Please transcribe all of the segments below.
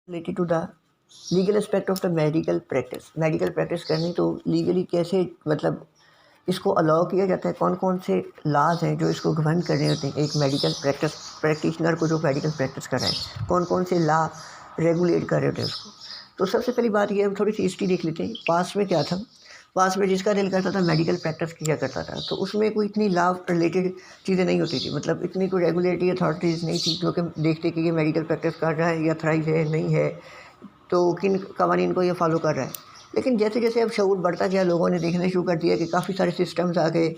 Related to the legal aspect of the medical practice करनी तो legally कैसे मतलब इसको अलाउ किया जाता है, कौन कौन से लॉज हैं जो इसको गवर्न कर रहे होते हैं एक मेडिकल प्रैक्टिशनर को जो मेडिकल प्रैक्टिस कर रहा है, कौन कौन से लॉ रेगुलेट कर रहे होते हैं उसको। तो सबसे पहली बात ये, हम थोड़ी सी हिस्ट्री देख लेते हैं। पास्ट में क्या था, पास में जिसका दिल करता था मेडिकल प्रैक्टिस किया करता था, तो उसमें कोई इतनी लॉ रिलेटेड चीज़ें नहीं होती थी, मतलब इतनी कोई रेगुलेटरी अथॉरिटीज़ नहीं थी जो कि देखते कि ये मेडिकल प्रैक्टिस कर रहा है या थराइज है नहीं है, तो किन कवानीन को ये फॉलो कर रहा है। लेकिन जैसे जैसे अब शऊर बढ़ता गया, लोगों ने देखना शुरू कर दिया कि काफ़ी सारे सिस्टम्स आ गए,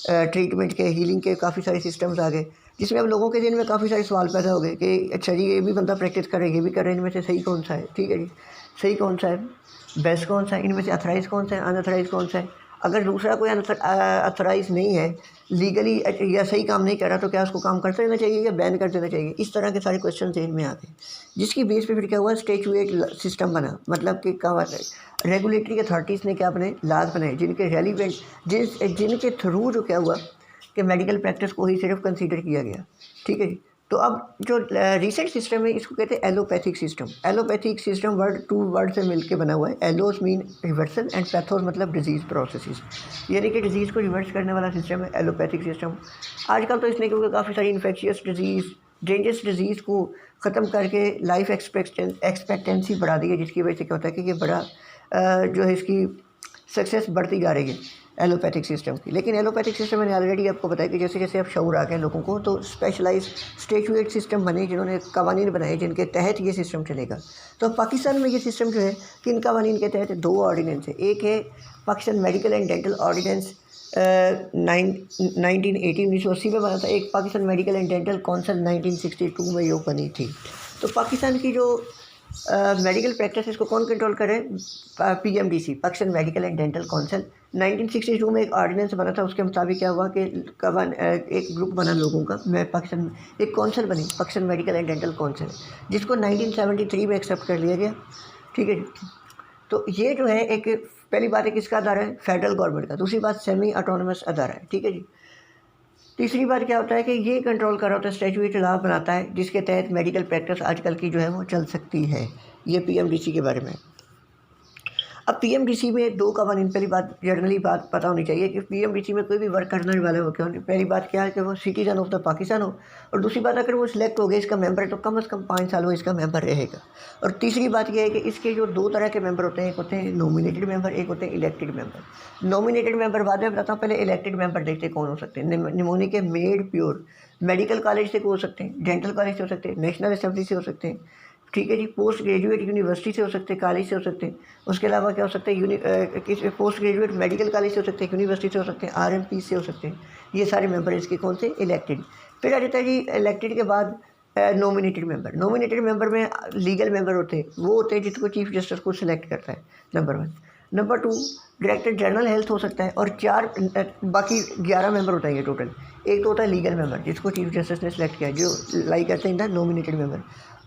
ट्रीटमेंट के, हीलिंग के काफ़ी सारे सिस्टम्स आ गए, जिसमें अब लोगों के दिल में काफ़ी सारे सवाल पैदा हो गए कि अच्छा जी ये भी बंदा प्रैक्टिस कर रहा है, ये भी कर रहे हैं, इनमें से सही कौन सा है, ठीक है जी, सही कौन सा है, बेस्ट कौन सा है, इनमें से अथराइज कौन सा है, अनअथराइज कौन सा है। अगर दूसरा कोई अथराइज नहीं है, लीगली या सही काम नहीं कर रहा, तो क्या उसको काम करते रहना चाहिए या बैन कर देना चाहिए। इस तरह के सारे क्वेश्चन जेल में आ गए, जिसकी बेस पे फिर क्या हुआ, स्टैट्यूट सिस्टम बना, मतलब कि रेगुलेटरी अथॉरिटीज़ ने क्या अपने लॉज बनाए जिनके रेलिवेंट जिनके थ्रू जो क्या हुआ कि मेडिकल प्रैक्टिस को ही सिर्फ कंसीडर किया गया, ठीक है जी। तो अब जो रिसेंट सिस्टम है इसको कहते हैं allopathic system. Allopathic system two word से मिलके बना हुआ है। Allos mean reversal and pathos मतलब डिजीज़ प्रोसेसेस, यानी कि डिजीज़ को रिवर्स करने वाला सिस्टम है एलोपैथिक सिस्टम। आजकल तो इसने क्योंकि काफ़ी सारी इन्फेक्शियस डिजीज़, डेंजरस डिजीज़ को ख़त्म करके लाइफ एक्सपेक्टेंसी बढ़ा दी है, जिसकी वजह से क्या होता है कि ये बड़ा जो है इसकी सक्सेस बढ़ती जा रही है एलोपैथिक सिस्टम की। लेकिन एलोपैथिक सिस्टम मैंने ऑलरेडी आपको बताया कि जैसे जैसे अब शऊर आ गए लोगों को, तो स्पेशलाइज स्टैट्यूट सिस्टम बने जिन्होंने कवानीन बनाए जिनके तहत ये सिस्टम चलेगा। तो पाकिस्तान में ये सिस्टम जो है किन कवानीन के तहत, दो ऑर्डिनेंस है। एक है Pakistan medical and dental ordinance 1980 में बना था। एक Pakistan medical and dental council 1962 में ये बनी थी। तो पाकिस्तान की जो मेडिकल प्रैक्टिस इसको कौन कंट्रोल करे, PMDC Pakistan medical and dental council. 1962 में एक ऑर्डिनेंस बना था, उसके मुताबिक क्या हुआ कि एक ग्रुप बना लोगों का, मैं पाकिस्तान एक काउंसिल बनी Pakistan medical and dental council, जिसको 1973 में एक्सेप्ट कर लिया गया, ठीक है जी। तो ये जो है एक पहली बात है किसका अदारा है, फेडरल गवर्नमेंट का। दूसरी बात सेमी ऑटोनमस अदारा है, ठीक है जी। तीसरी बात क्या होता है कि ये कंट्रोल कर रहा होता है, स्टैट्यूट लॉ बनाता है जिसके तहत मेडिकल प्रैक्टिस आजकल की जो है वो चल सकती है। ये पीएमडीसी के बारे में। अब पीएमडीसी में दो कवानीन, पहली बात जनरली बात पता होनी चाहिए कि पीएमडीसी में कोई भी वर्क करने वाले हो, क्यों पहली बात क्या है कि वो सिटीजन ऑफ द पाकिस्तान हो, और दूसरी बात अगर वो सिलेक्ट हो गए इसका मेंबर है तो कम से कम 5 साल वो इसका मेंबर रहेगा। और तीसरी बात यह है कि इसके जो दो तरह के मेंबर होते हैं, एक होते हैं नॉमिनेटेड मेंबर, एक होते हैं इलेक्टेड मेंबर। नॉमिनेटेड मेंबर बाद में बताता हूँ, पहले इलेक्टेड मेंबर देखते कौन हो सकते हैं। निमोनी के मेड प्योर मेडिकल कॉलेज से हो सकते हैं, डेंटल कॉलेज से हो सकते हैं, नेशनल असेंबली से हो सकते हैं, ठीक है जी, पोस्ट ग्रेजुएट यूनिवर्सिटी से हो सकते हैं, कॉलेज से हो सकते हैं। उसके अलावा क्या हो सकता है, पोस्ट ग्रेजुएट मेडिकल कॉलेज से हो सकते हैं, यूनिवर्सिटी से हो सकते हैं, आरएमपी से हो सकते हैं। ये सारे मेंबर इसके कौन से, इलेक्टेड। फिर आ जाता है जी इलेक्टेड के बाद नॉमिनेटेड मेंबर। नॉमिनेटेड मेंबर में लीगल मेंबर होते हैं, वो होते हैं जिसको चीफ जस्टिस को सिलेक्ट करता है, number 1। Number 2 director general health हो सकता है, और 4 बाकी 11 मेंबर होता है ये टोटल। एक तो होता है लीगल मेंबर जिसको चीफ जस्टिस ने सिलेक्ट किया, जो लाई करते हैं नॉमिनेटेड मेंबर।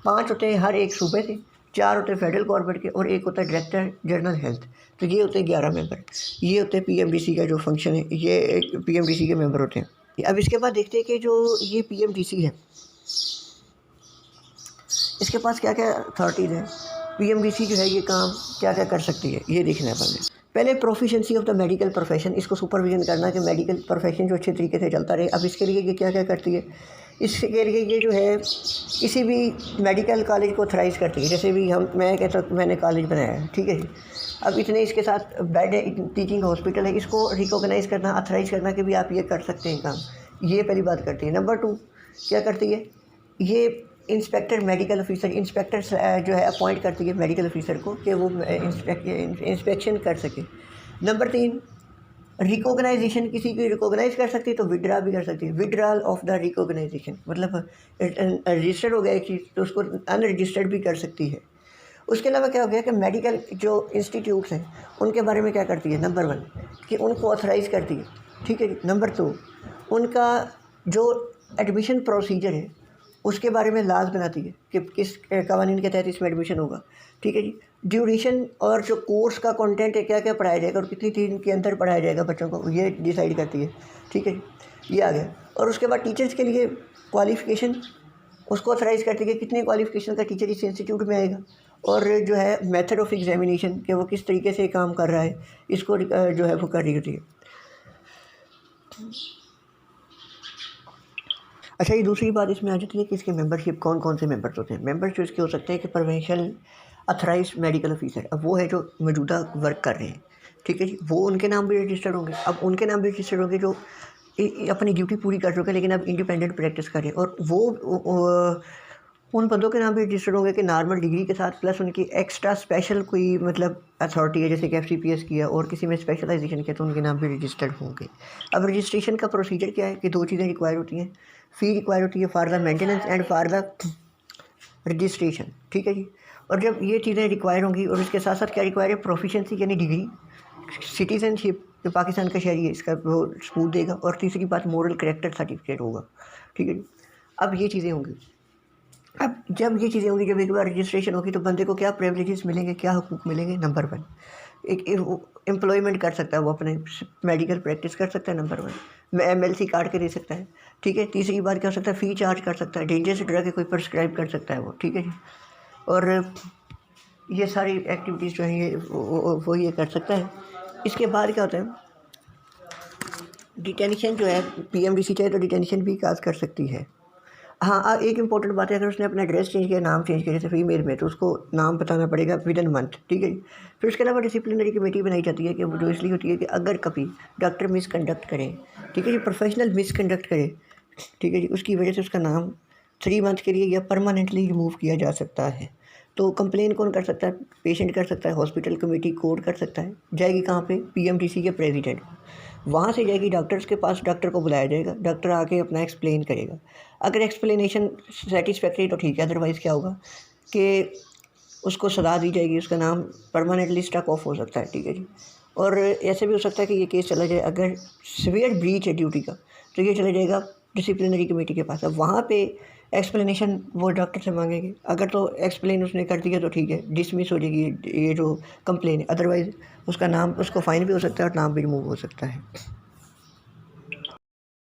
5 होते हैं हर एक सूबे से, 4 होते हैं फेडरल गवर्नमेंट के, और एक होता है डायरेक्टर जनरल हेल्थ। तो ये होते हैं 11 मेंबर। ये होते हैं पीएमडीसी का जो फंक्शन है, ये एक पीएमडीसी के मेंबर होते हैं। अब इसके बाद देखते हैं कि जो ये पीएमडीसी है इसके पास क्या क्या अथॉरिटीज़ हैं। पीएमडीसी जो है ये काम क्या क्या कर सकती है, ये देखना है। पहले proficiency of the medical profession, इसको सुपरविजन करना कि मेडिकल प्रोफेशन जो अच्छे तरीके से चलता रहे। अब इसके लिए ये क्या क्या करती है, इसके लिए ये जो है किसी भी मेडिकल कॉलेज को ऑथराइज़ करती है। जैसे भी मैं कहता हूँ मैंने कॉलेज बनाया है, ठीक है जी, अब इतने इसके साथ बेड है, टीचिंग हॉस्पिटल है, इसको रिकॉग्नाइज़ करना, ऑथराइज़ करना कि भी आप ये कर सकते हैं काम, ये पहली बात करती है। नंबर 2 क्या करती है, ये इंस्पेक्टर मेडिकल ऑफिसर, इंस्पेक्टर जो है अपॉइंट करती है मेडिकल ऑफिसर को कि वो इंस्पेक्शन कर सके। नंबर 3 रिकॉग्नाइजेशन, किसी की रिकॉग्नाइज कर सकती है तो विड्रा भी कर सकती है। विड्रॉल ऑफ द रिकॉग्नाइजेशन मतलब रजिस्टर्ड हो गया एक चीज़ तो उसको अनरजिस्टर्ड भी कर सकती है। उसके अलावा क्या हो गया कि मेडिकल जो इंस्टीट्यूट्स हैं उनके बारे में क्या करती है, नंबर 1 कि उनको ऑथराइज़ करती है, ठीक है। नंबर 2 उनका जो एडमिशन प्रोसीजर है उसके बारे में लाज बनाती है कि किस कवानीन के तहत इसमें एडमिशन होगा, ठीक है जी। ड्यूरेशन और जो कोर्स का कंटेंट है, क्या क्या पढ़ाया जाएगा और कितनी दिन के अंदर पढ़ाया जाएगा बच्चों को, ये डिसाइड करती है, ठीक है जी। ये आ गया। और उसके बाद टीचर्स के लिए क्वालिफ़िकेशन उसको ऑथराइज़ करती है कि कितनी क्वालिफ़िकेशन का टीचर इस इंस्टीट्यूट में आएगा। और जो है मेथड ऑफ एग्जामिनेशन कि वो किस तरीके से काम कर रहा है, इसको जो है वो कर रही होती है। अच्छा, ये दूसरी बात इसमें आ जाती है कि इसके मेंबरशिप कौन कौन से मेंबर्स होते हैं। मेंबर्स जो इसके हो सकते हैं कि प्रोविंशियल अथराइज्ड मेडिकल ऑफिसर, अब वो है जो मौजूदा वर्क कर रहे हैं, ठीक है जी, वो उनके नाम भी रजिस्टर्ड होंगे। अब उनके नाम भी रजिस्टर्ड होंगे जो अपनी ड्यूटी पूरी कर चुके हैं लेकिन अब इंडिपेंडेंट प्रैक्टिस कर रहे हैं, और वो उन पदों के नाम भी रजिस्टर्ड होंगे कि नॉर्मल डिग्री के साथ प्लस उनकी एक्स्ट्रा स्पेशल कोई मतलब अथॉरिटी है, जैसे कि FCPS किया और किसी में स्पेशलाइजेशन किया तो उनके नाम भी रजिस्टर्ड होंगे। अब रजिस्ट्रेशन का प्रोसीजर क्या है कि 2 चीज़ें रिक्वायर होती हैं। फ़ी रिक्वायर होती है for the maintenance and for the registration, ठीक है जी। और जब ये चीज़ें रिक्वायर होंगी और इसके साथ साथ क्या रिक्वायर है, प्रोफिशेंसी यानी डिग्री, सिटीजनशिप जो पाकिस्तान का शहरी है इसका वो सबूत देगा, और तीसरी बात मोरल कैरेक्टर सर्टिफिकेट होगा, ठीक है जी। अब ये चीज़ें होंगी। अब जब ये चीज़ें होंगी, जब एक बार रजिस्ट्रेशन होगी तो बंदे को क्या प्रिविलेजेस मिलेंगे, क्या हुकूक मिलेंगे। नंबर 1, एक एम्प्लॉयमेंट कर सकता है, वो अपने मेडिकल प्रैक्टिस कर सकता है। नंबर 1 MLC काट के दे सकता है, ठीक है। तीसरी बात क्या हो सकता है, फ़ी चार्ज कर सकता है, डेंजरस ड्रग है कोई प्रिस्क्राइब कर सकता है वो, ठीक है जी। और ये सारी एक्टिविटीज़ जो हैं ये वो ये कर सकता है। इसके बाद क्या होता है, डिटेंशन जो है PMDC चाहे तो डिटेंशन भी काज कर सकती है। हाँ, एक इम्पोर्टेंट बात है, अगर उसने अपना एड्रेस चेंज किया, नाम चेंज किया, जैसे फीमेल में, तो उसको नाम बताना पड़ेगा विदिन मंथ, ठीक है जी। फिर उसके अलावा डिसिप्लिनरी कमेटी बनाई जाती है कि वो जो इसलिए होती है कि अगर कभी डॉक्टर मिसकंडक्ट करे, ठीक है जी, प्रोफेशनल मिसकंडक्ट करे, ठीक है जी, उसकी वजह से उसका नाम 3 मंथ के लिए या परमानेंटली रिमूव किया जा सकता है। तो कंप्लेन कौन कर सकता है, पेशेंट कर सकता है, हॉस्पिटल कमेटी कोर्ट कर सकता है। जाएगी कहाँ पे, PMDC के प्रेसिडेंट, वहाँ से जाएगी डॉक्टर्स के पास, डॉक्टर को बुलाया जाएगा, डॉक्टर आके अपना एक्सप्लेन करेगा। अगर एक्सप्लेनेशन सेटिस्फैक्ट्री तो ठीक है, अदरवाइज़ क्या होगा कि उसको सज़ा दी जाएगी, उसका नाम परमानेंटली स्टक ऑफ हो सकता है, ठीक है जी। और ऐसे भी हो सकता है कि ये केस चला जाए, अगर सीवियर ब्रीच है ड्यूटी का तो ये चला जाएगा डिसिप्लिनरी कमेटी के पास। अब वहाँ पे एक्सप्लेनेशन वो डॉक्टर से मांगेंगे, अगर तो एक्सप्लेन उसने कर दिया तो ठीक है, डिसमिस हो जाएगी ये जो कंप्लेन है, अदरवाइज़ उसका नाम, उसको फ़ाइन भी हो सकता है और नाम भी रिमूव हो सकता है।